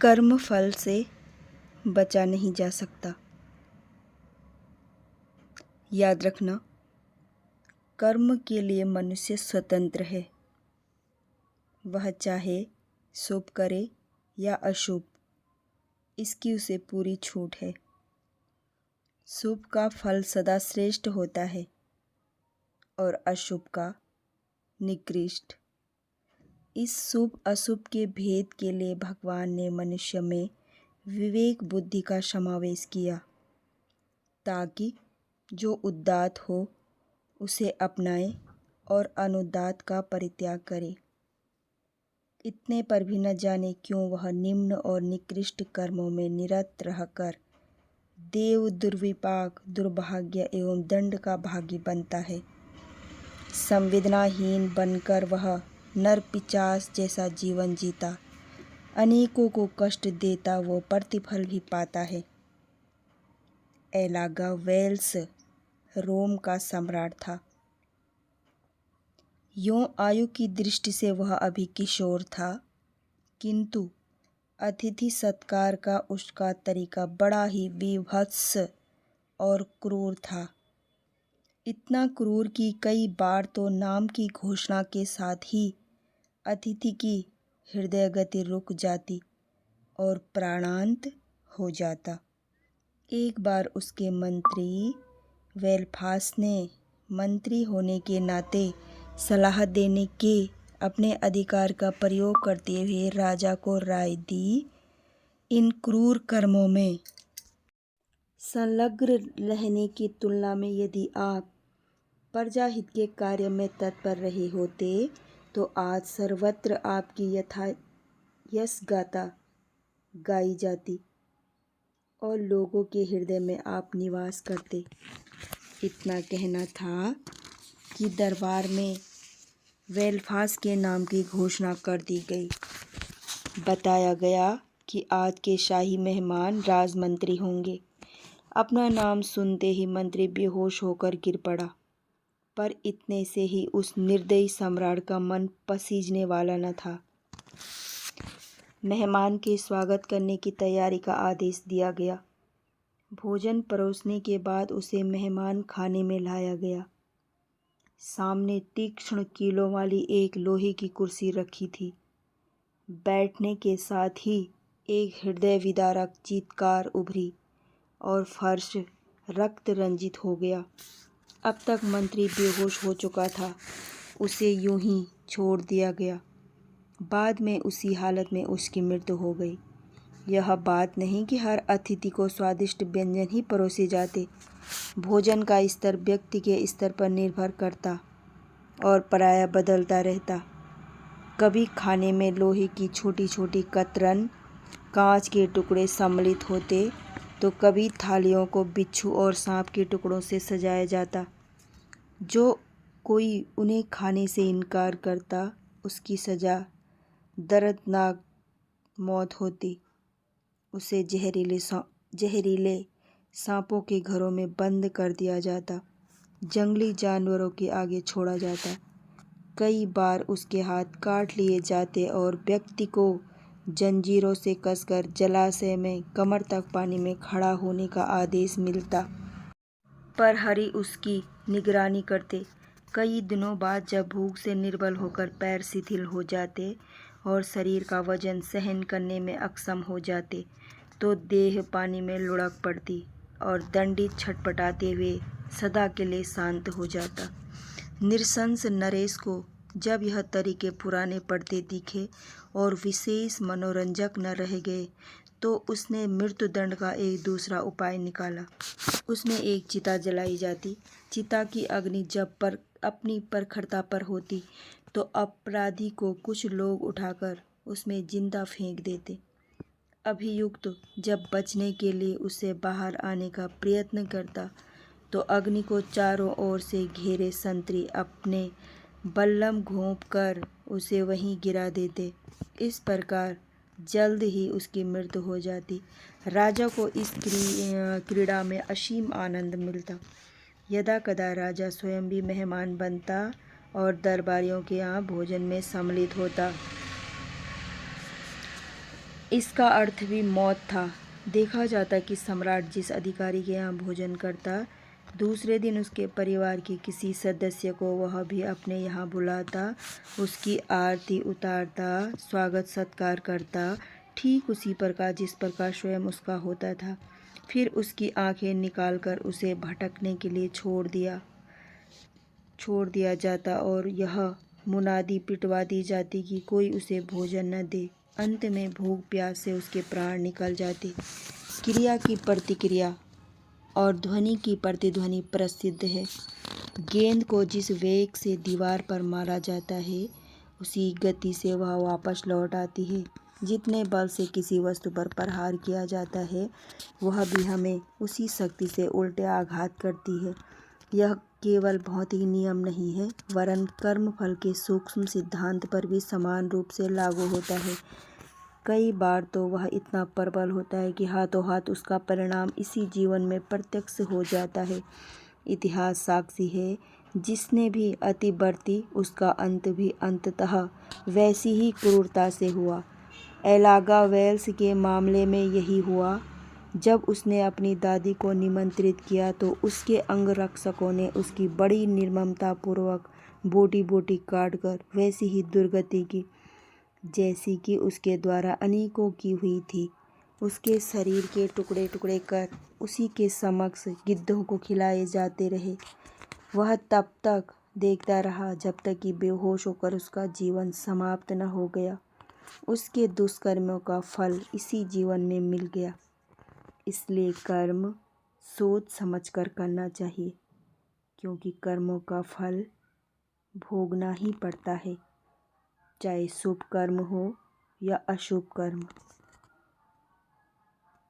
कर्म फल से बचा नहीं जा सकता। याद रखना, कर्म के लिए मनुष्य स्वतंत्र है। वह चाहे शुभ करे या अशुभ, इसकी उसे पूरी छूट है। शुभ का फल सदा श्रेष्ठ होता है और अशुभ का निकृष्ट। इस शुभ अशुभ के भेद के लिए भगवान ने मनुष्य में विवेक बुद्धि का समावेश किया, ताकि जो उदात्त हो उसे अपनाए और अनुदात्त का परित्याग करे। इतने पर भी न जाने क्यों वह निम्न और निकृष्ट कर्मों में निरत रहकर देव दुर्विपाक, दुर्भाग्य एवं दंड का भागी बनता है। संवेदनाहीन बनकर वह नर पिशाच जैसा जीवन जीता, अनेकों को कष्ट देता वो प्रतिफल भी पाता है। एलागा वेल्स रोम का सम्राट था। यों आयु की दृष्टि से वह अभी किशोर था, किंतु अतिथि सत्कार का उसका तरीका बड़ा ही विभत्स और क्रूर था। इतना क्रूर कि कई बार तो नाम की घोषणा के साथ ही अतिथि की हृदय गति रुक जाती और प्राणांत हो जाता। एक बार उसके मंत्री वेल्फास ने मंत्री होने के नाते सलाह देने के अपने अधिकार का प्रयोग करते हुए राजा को राय दी, इन क्रूर कर्मों में संलग्न रहने की तुलना में यदि आप प्रजाहित के कार्य में तत्पर रहे होते तो आज सर्वत्र आपकी यश गाथा गाई जाती और लोगों के हृदय में आप निवास करते। इतना कहना था कि दरबार में वेल्फास के नाम की घोषणा कर दी गई। बताया गया कि आज के शाही मेहमान राजमंत्री होंगे। अपना नाम सुनते ही मंत्री बेहोश होकर गिर पड़ा, पर इतने से ही उस निर्दयी सम्राट का मन पसीजने वाला न था। मेहमान के स्वागत करने की तैयारी का आदेश दिया गया। भोजन परोसने के बाद उसे मेहमान खाने में लाया गया। सामने तीक्ष्ण कीलों वाली एक लोहे की कुर्सी रखी थी। बैठने के साथ ही एक हृदय विदारक चीत्कार उभरी और फर्श रक्त रंजित हो गया। अब तक मंत्री बेहोश हो चुका था, उसे यूं ही छोड़ दिया गया। बाद में उसी हालत में उसकी मृत्यु हो गई। यह बात नहीं कि हर अतिथि को स्वादिष्ट व्यंजन ही परोसे जाते। भोजन का स्तर व्यक्ति के स्तर पर निर्भर करता और पराया बदलता रहता। कभी खाने में लोहे की छोटी छोटी कतरन, कांच के टुकड़े सम्मिलित होते, तो कभी थालियों को बिच्छू और सांप के टुकड़ों से सजाया जाता। जो कोई उन्हें खाने से इनकार करता, उसकी सजा दर्दनाक मौत होती। उसे जहरीले सांपों के घरों में बंद कर दिया जाता, जंगली जानवरों के आगे छोड़ा जाता। कई बार उसके हाथ काट लिए जाते और व्यक्ति को जंजीरों से कसकर जलाशय में कमर तक पानी में खड़ा होने का आदेश मिलता। प्रहरी उसकी निगरानी करते। कई दिनों बाद जब भूख से निर्बल होकर पैर शिथिल हो जाते और शरीर का वजन सहन करने में अक्षम हो जाते, तो देह पानी में लुढ़क पड़ती और दंडित छटपटाते हुए सदा के लिए शांत हो जाता। नृशंस नरेश को जब यह तरीके पुराने पड़ते दिखे और विशेष मनोरंजक न रह गए, तो उसने मृत्युदंड का एक दूसरा उपाय निकाला। उसमें एक चिता जलाई जाती। चिता की अग्नि जब अपनी प्रखरता पर होती तो अपराधी को कुछ लोग उठाकर उसमें जिंदा फेंक देते। अभियुक्त जब बचने के लिए उसे बाहर आने का प्रयत्न करता तो अग्नि को चारों ओर से घेरे संतरी अपने बल्लम घोंप कर उसे वहीं गिरा देते। इस प्रकार जल्द ही उसकी मृत्यु हो जाती। राजा को इस क्रीड़ा में असीम आनंद मिलता। यदा कदा राजा स्वयं भी मेहमान बनता और दरबारियों के यहाँ भोजन में सम्मिलित होता। इसका अर्थ भी मौत था। देखा जाता कि सम्राट जिस अधिकारी के यहाँ भोजन करता, दूसरे दिन उसके परिवार के किसी सदस्य को वह भी अपने यहाँ बुलाता, उसकी आरती उतारता, स्वागत सत्कार करता, ठीक उसी प्रकार जिस प्रकार स्वयं उसका होता था। फिर उसकी आंखें निकालकर उसे भटकने के लिए छोड़ दिया जाता और यह मुनादी पिटवा दी जाती कि कोई उसे भोजन न दे। अंत में भूख प्यास से उसके प्राण निकल जाते। क्रिया की प्रतिक्रिया और ध्वनि की प्रतिध्वनि प्रसिद्ध है। गेंद को जिस वेग से दीवार पर मारा जाता है, उसी गति से वह वापस लौट आती है। जितने बल से किसी वस्तु पर प्रहार किया जाता है, वह भी हमें उसी शक्ति से उल्टे आघात करती है। यह केवल भौतिक नियम नहीं है, वरन कर्मफल के सूक्ष्म सिद्धांत पर भी समान रूप से लागू होता है। कई बार तो वह इतना प्रबल होता है कि हाथों हाथ उसका परिणाम इसी जीवन में प्रत्यक्ष हो जाता है। इतिहास साक्षी है, जिसने भी अति बरती उसका अंत भी अंततः वैसी ही क्रूरता से हुआ। एलागा वेल्स के मामले में यही हुआ। जब उसने अपनी दादी को निमंत्रित किया तो उसके अंगरक्षकों ने उसकी बड़ी निर्ममतापूर्वक बोटी बोटी काटकर वैसी ही दुर्गति की जैसी कि उसके द्वारा अनेकों की हुई थी। उसके शरीर के टुकड़े टुकड़े कर उसी के समक्ष गिद्धों को खिलाए जाते रहे। वह तब तक देखता रहा जब तक कि बेहोश होकर उसका जीवन समाप्त न हो गया। उसके दुष्कर्मों का फल इसी जीवन में मिल गया। इसलिए कर्म सोच समझकर करना चाहिए, क्योंकि कर्मों का फल भोगना ही पड़ता है, चाहे शुभ कर्म हो या अशुभ कर्म।